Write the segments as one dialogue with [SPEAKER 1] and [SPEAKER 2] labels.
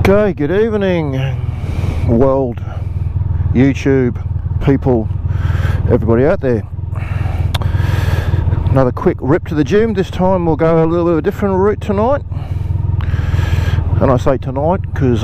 [SPEAKER 1] Okay, good evening, world, YouTube, people, everybody out there. Another quick rip to the gym. This time we'll go a little bit of a different route tonight. And I say tonight because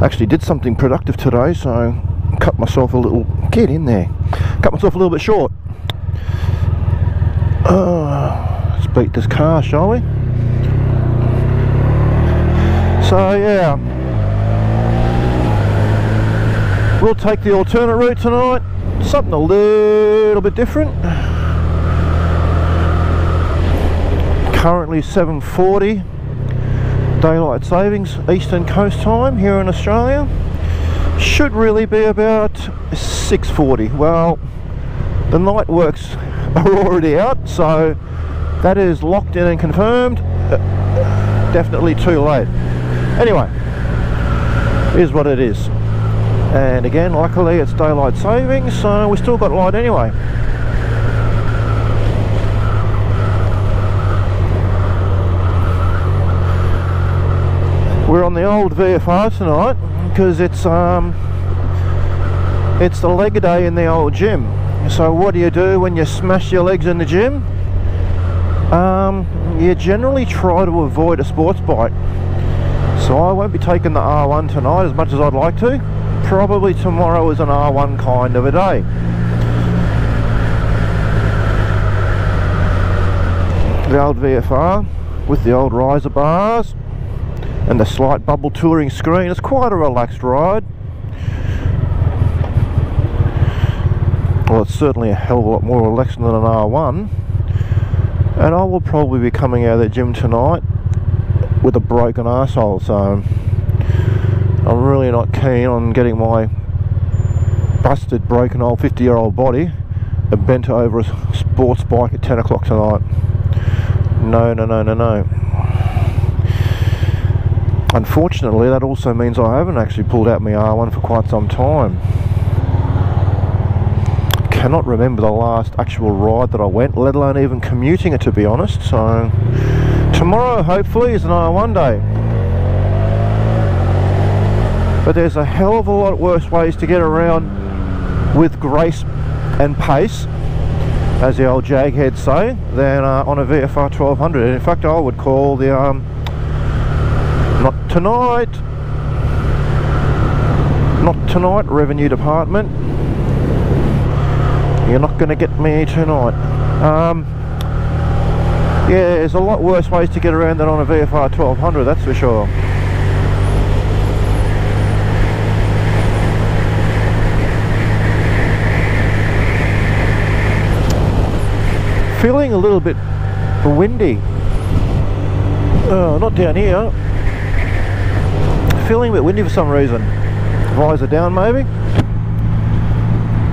[SPEAKER 1] actually did something productive today, so cut myself a little, get in there, cut myself a little bit short. Let's beat this car, shall we? So yeah, we'll take the alternate route tonight, something a little bit different. Currently 7:40 daylight savings Eastern Coast time here in Australia. Should really be about 6:40. Well, the night works are already out, so that is locked in and confirmed. Definitely too late. Anyway, is what it is. And again, luckily it's daylight savings, so we still got light anyway. We're on the old VFR tonight because it's the leg day in the old gym. So what do you do when you smash your legs in the gym? You generally try to avoid a sports bike. So I won't be taking the R1 tonight as much as I'd like to. Probably tomorrow is an R1 kind of a day. The old VFR with the old riser bars and the slight bubble touring screen. It's quite a relaxed ride. Well, it's certainly a hell of a lot more relaxed than an R1. And I will probably be coming out of the gym tonight with a broken arsehole, so I'm really not keen on getting my busted, broken old 50-year-old body bent over a sports bike at 10 o'clock tonight. No, no, no, no, no. Unfortunately, that also means I haven't actually pulled out my R1 for quite some time. Cannot remember the last actual ride that I went, let alone even commuting it, to be honest. So tomorrow hopefully is an R1 day. But there's a hell of a lot worse ways to get around with grace and pace, as the old jagheads say, than on a Vfr1200. And in fact, I would call the not tonight, Revenue Department. You're not going to get me tonight. Yeah, there's a lot worse ways to get around than on a Vfr1200, that's for sure. Feeling a little bit windy. Not down here. Feeling a bit windy for some reason. Visor down maybe.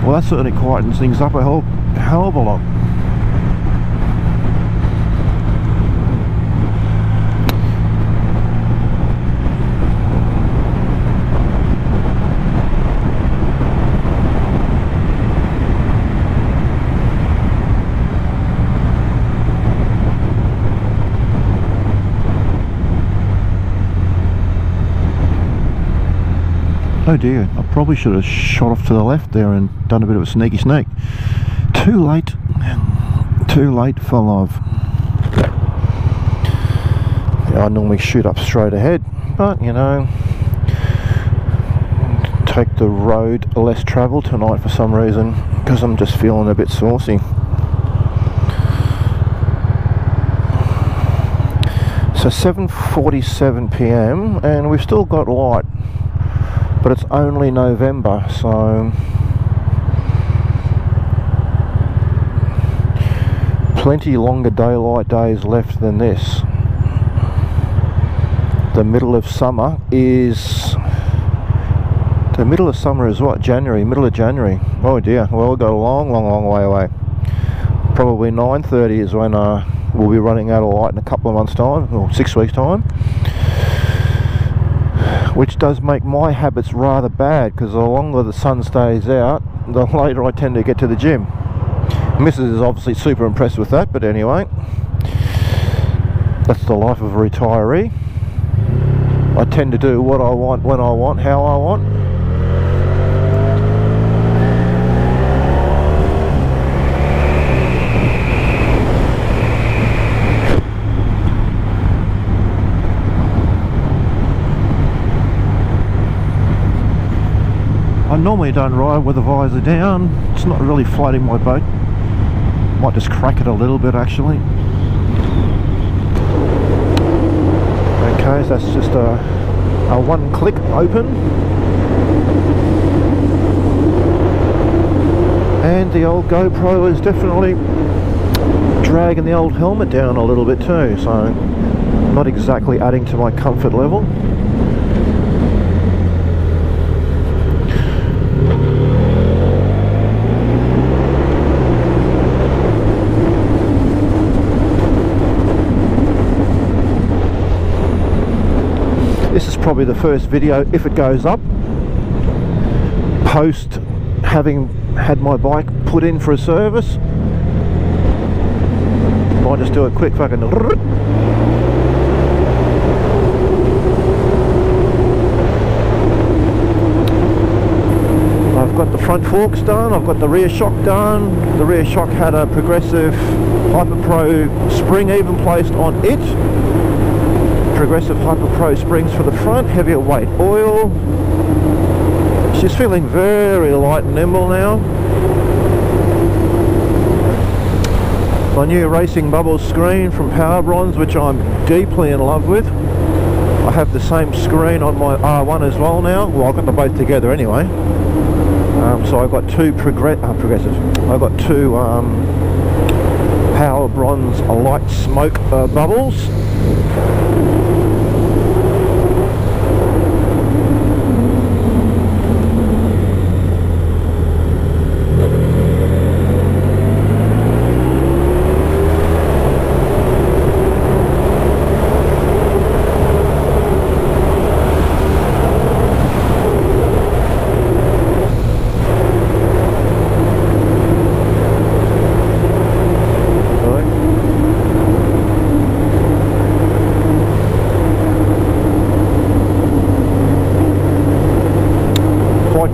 [SPEAKER 1] Well, that certainly quietens things up a hell of a lot. Oh dear, I probably should have shot off to the left there and done a bit of a sneaky sneak. Too late for love. Yeah, I normally shoot up straight ahead, but you know, take the road less travelled tonight for some reason, because I'm just feeling a bit saucy. So 7:47 PM and we've still got light. But it's only November, so plenty longer daylight days left than this. The middle of summer is what? January, middle of January. Oh dear, well, we've got a long way away. Probably 9:30 is when we'll be running out of light in a couple of months' time, or 6 weeks' time. Which does make my habits rather bad, because the longer the sun stays out, the later I tend to get to the gym. Mrs. is obviously super impressed with that, but anyway, that's the life of a retiree. I tend to do what I want, when I want, how I want. I normally don't ride with the visor down. It's not really floating my boat. Might just crack it a little bit actually. Okay, so that's just a one click open. And the old GoPro is definitely dragging the old helmet down a little bit too, so not exactly adding to my comfort level. This is probably the first video, if it goes up, post having had my bike put in for a service. Might just do a quick fucking... I've got the front forks done, I've got the rear shock done. The rear shock had a progressive Hyper Pro spring even placed on it. Progressive Hyper Pro springs for the front, heavier weight oil. She's feeling very light and nimble now. My new Racing Bubbles screen from Power Bronze, which I'm deeply in love with. I have the same screen on my R1 as well now. Well, I've got them both together anyway. So I've got two progressive. I've got two Power Bronze light smoke bubbles.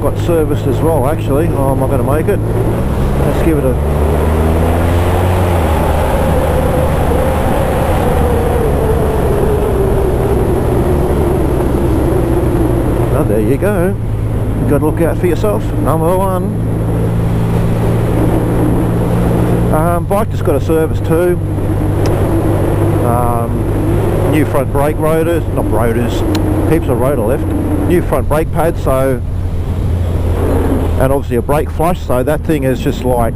[SPEAKER 1] Got serviced as well actually. Oh, am I going to make it? Let's give it a... Oh, there you go. You've got to look out for yourself. Number one. Bike just got a service too. New front brake rotors, not rotors, heaps of rotor left. New front brake pads, so, and obviously a brake flush, so that thing is just like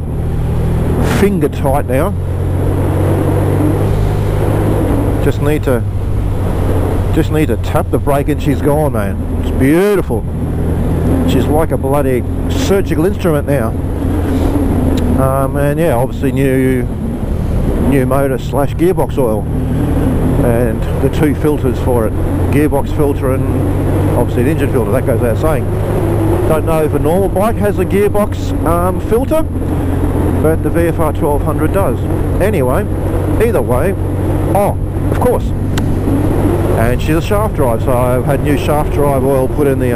[SPEAKER 1] finger tight now. Just need to tap the brake and she's gone, man. It's beautiful. She's like a bloody surgical instrument now. And yeah, obviously new motor / gearbox oil and the two filters for it, gearbox filter and obviously the engine filter. That goes without saying. Don't know if a normal bike has a gearbox filter, but the Vfr1200 does. Anyway, either way, oh, of course. And she's a shaft drive, so I've had new shaft drive oil put in the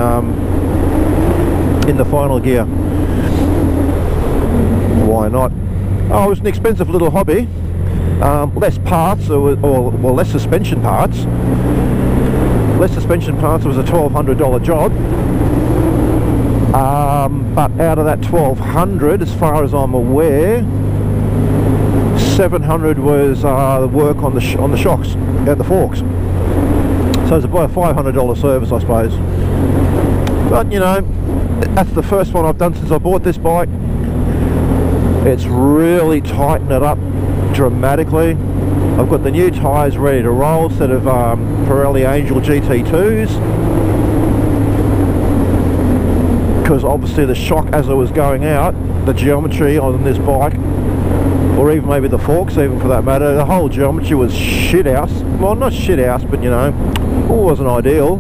[SPEAKER 1] final gear. Why not? Oh, it was an expensive little hobby. Less parts, or less suspension parts. Less suspension parts was a $1,200 job. But out of that $1,200, as far as I'm aware, $700 was the work on the shocks and the forks. So it's about a $500 service, I suppose. But you know, that's the first one I've done since I bought this bike. It's really tightened it up dramatically. I've got the new tyres ready to roll instead of Pirelli Angel GT2s, because obviously the shock as it was going out, the geometry on this bike, or even maybe the forks even for that matter, the whole geometry was shit house. Well, not shit house, but you know, it wasn't ideal,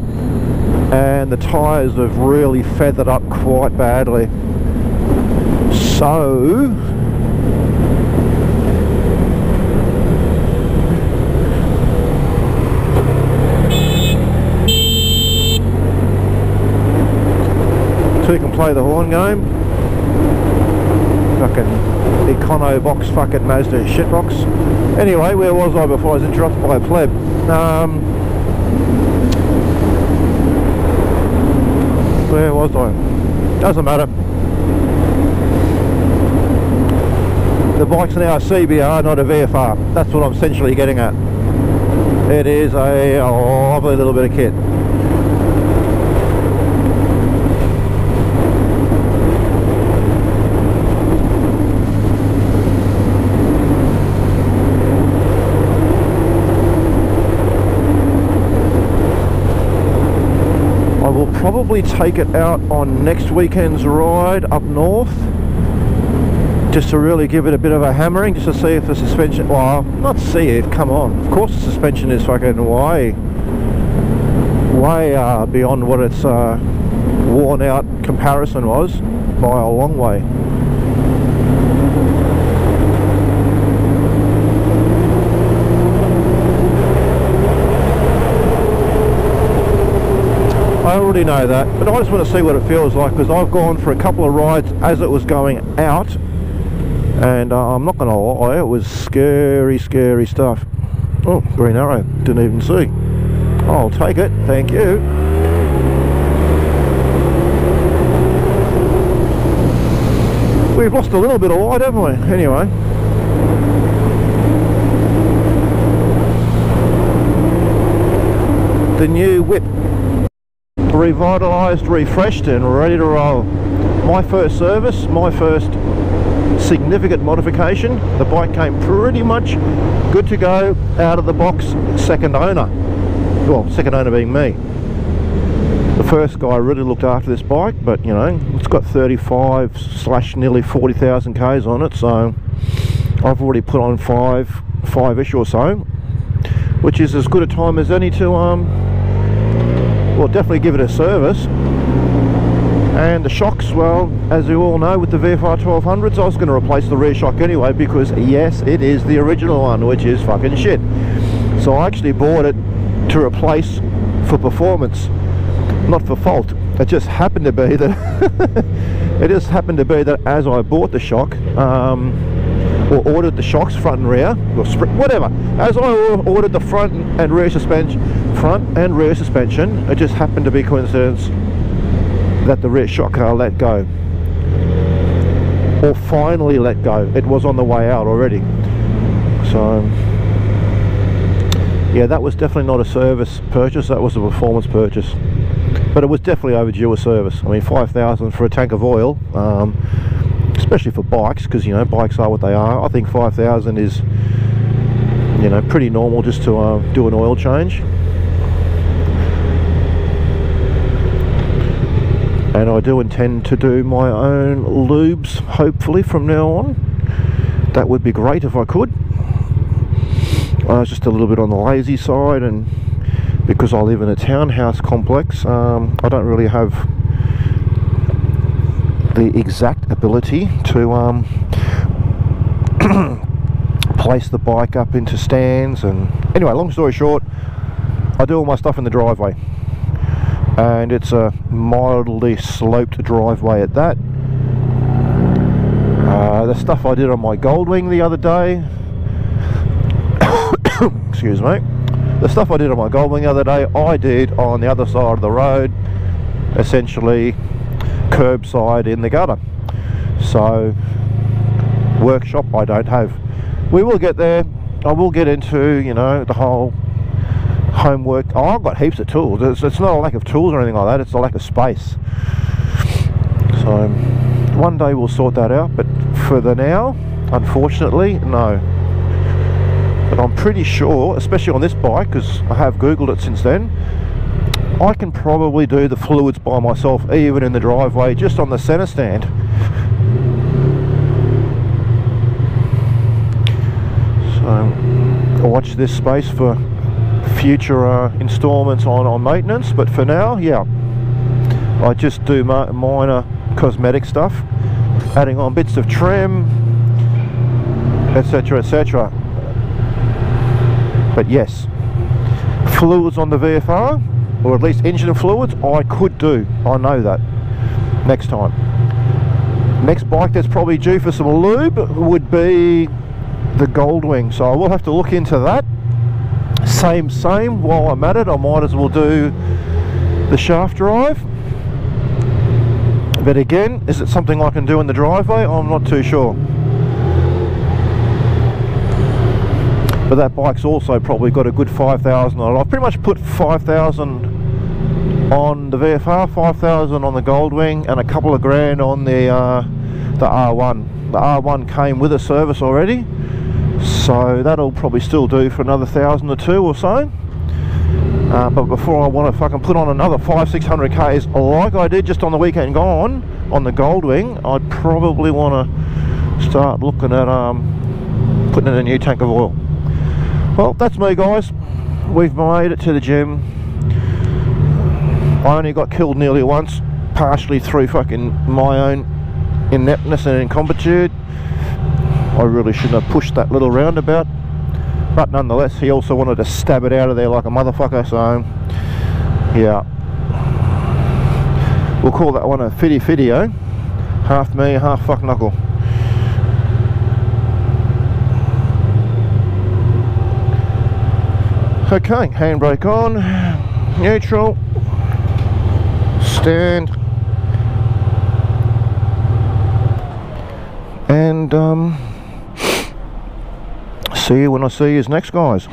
[SPEAKER 1] and the tyres have really feathered up quite badly. So So you can play the horn game. Fucking econo box, fucking Mazda shitbox. Anyway, where was I before I was interrupted by a pleb? Where was I? Doesn't matter. The bike's now a CBR, not a VFR. That's what I'm essentially getting at. It is a lovely little bit of kit. I will probably take it out on next weekend's ride up north, just to really give it a bit of a hammering, just to see if the suspension, well, not see it, come on, of course the suspension is fucking way beyond what its worn out comparison was, by a long way. I already know that, but I just want to see what it feels like, because I've gone for a couple of rides as it was going out, and I'm not going to lie, it was scary stuff. Oh, green arrow, didn't even see. I'll take it, thank you. We've lost a little bit of light, haven't we? Anyway. The new whip. Revitalised, refreshed and ready to roll. My first service, my first significant modification. The bike came pretty much good to go out of the box, second owner. Well, second owner being me. The first guy really looked after this bike, but you know, it's got 35/ nearly 40,000 Ks on it, so I've already put on five-ish or so, which is as good a time as any to well, definitely give it a service. And the shocks, well, as you all know, with the Vfr1200s, I was going to replace the rear shock anyway, because yes, it is the original one, which is fucking shit. So I actually bought it to replace for performance, not for fault. It just happened to be that it just happened to be that as I bought the shock, or ordered the shocks, front and rear, or whatever, as I ordered the front and rear suspension, it just happened to be coincidence that the rear shock car let go, or finally let go. It was on the way out already. So yeah, that was definitely not a service purchase, that was a performance purchase, but it was definitely overdue a service. I mean, 5,000 for a tank of oil, especially for bikes, because you know, bikes are what they are. I think 5,000 is, you know, pretty normal just to do an oil change. And I do intend to do my own lubes, hopefully, from now on. That would be great if I could. I was just a little bit on the lazy side, and because I live in a townhouse complex, I don't really have the exact ability to place the bike up into stands. And anyway, long story short, I do all my stuff in the driveway, and it's a mildly sloped driveway at that. The stuff I did on my Goldwing the other day excuse me, the stuff I did on my Goldwing the other day, I did on the other side of the road, essentially curbside in the gutter. So workshop I don't have. We will get there. I will get into, you know, the whole homework. Oh, I've got heaps of tools. It's not a lack of tools or anything like that, it's a lack of space. So one day we'll sort that out, but for the now, unfortunately, no. But I'm pretty sure, especially on this bike, because I have googled it since then, I can probably do the fluids by myself, even in the driveway, just on the center stand. So watch this space for future installments on maintenance, but for now, yeah, I just do minor cosmetic stuff, adding on bits of trim, etc, etc. But yes, fluids on the VFR, or at least engine fluids, I could do. I know that. next time. Next bike that's probably due for some lube would be the Goldwing, so I will have to look into that. Same, while I'm at it, I might as well do the shaft drive. But again, is it something I can do in the driveway? I'm not too sure. But that bike's also probably got a good 5,000 on it. I've pretty much put 5,000 on the VFR, 5,000 on the Goldwing, and a couple of grand on the R1. The R1 came with a service already, so that'll probably still do for another 1,000 or two or so. But before I want to fucking put on another 500-600 Ks like I did just on the weekend gone on the Goldwing, I'd probably want to start looking at putting in a new tank of oil. Well, that's me, guys. We've made it to the gym. I only got killed nearly once, partially through fucking my own ineptness and incompetitude. I really shouldn't have pushed that little roundabout, but nonetheless, he also wanted to stab it out of there like a motherfucker, so yeah. We'll call that one a fitty-fitty-o. Half me, half fuck knuckle. Okay, handbrake on, neutral, stand, and see you when I see you next, guys.